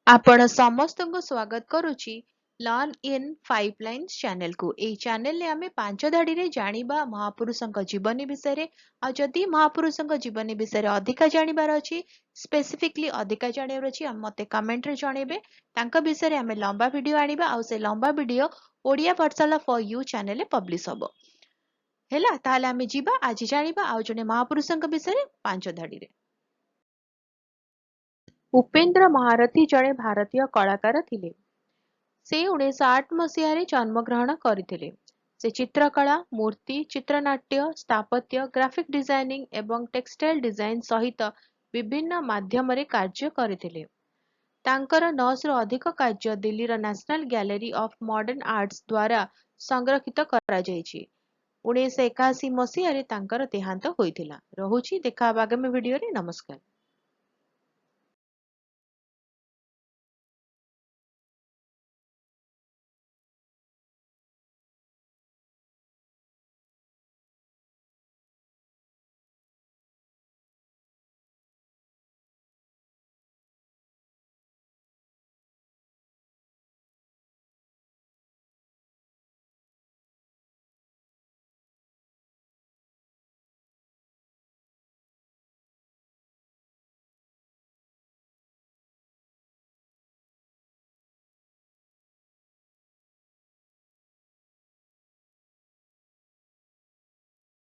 आपण ସମସ୍ତଙ୍କୁ ସ୍ୱାଗତ କରୁଛି ଲର୍ନ ଇନ୍ 5 ଲାଇନ୍ସ ଚ୍ୟାନେଲକୁ। ଏହି ଚ୍ୟାନେଲରେ ଆମେ 5 ଧାଡ଼ିରେ ଜାଣିବା ମହାପୁରୁଷଙ୍କ ଜୀବନୀ ବିଷୟରେ। ଆଉ ଯଦି ମହାପୁରୁଷଙ୍କ ଜୀବନୀ ବିଷୟରେ ଅଧିକା ଜାଣିବାର ଅଛି, ସ୍ପେସିଫିକଲି ଅଧିକା ଜାଣିବାର ଅଛି, ମୋତେ କମେଣ୍ଟରେ ଜଣେଇବେ। ତାଙ୍କ ବିଷୟରେ ଆମେ ଲମ୍ବା ଭିଡ଼ିଓ ଆଣିବା ଆଉ ସେ ଲମ୍ବା video Odia Pathshala for you ଚ୍ୟାନେଲରେ ପବ୍ଲିଶ ହବ। ହେଲା, ତାହେଲେ ଆମେ ଯିବା ଆଜି ଜାଣିବା ଆଉ ଜଣେ ମହାପୁରୁଷଙ୍କ ବିଷୟରେ 5 ଧାଡ଼ିରେ। ଉପେନ୍ଦ୍ର ମହାରଥୀ ଜଣେ ଭାରତୀୟ କଳାକାର ଥିଲେ। ସେ 1908 ମସିହାରେ ଜନ୍ମଗ୍ରହଣ କରିଥିଲେ। ସେ ଚିତ୍ରକଳା, ମୂର୍ତ୍ତି, ଚିତ୍ରନାଟ୍ୟ, ସ୍ଥାପତ୍ୟ, ଗ୍ରାଫିକ୍ ଡିଜାଇନିଂ ଏବଂ ଟେକ୍ସଟାଇଲ ଡିଜାଇନ ସହିତ ବିଭିନ୍ନ ମାଧ୍ୟମରେ କାର୍ଯ୍ୟ କରିଥିଲେ। ତାଙ୍କର 900ରୁ ଅଧିକ କାର୍ଯ୍ୟ ଦିଲ୍ଲୀର national gallery of modern arts ଦ୍ୱାରା ସଂରକ୍ଷିତ କରାଯାଇଛି। 1981 ମସିହାରେ ତାଙ୍କର ଦେହାନ୍ତ ହୋଇଥିଲା। ରହୁଛି, ଦେଖା ହେବା ଆଗାମୀ ଭିଡ଼ିଓରେ। ନମସ୍କାର।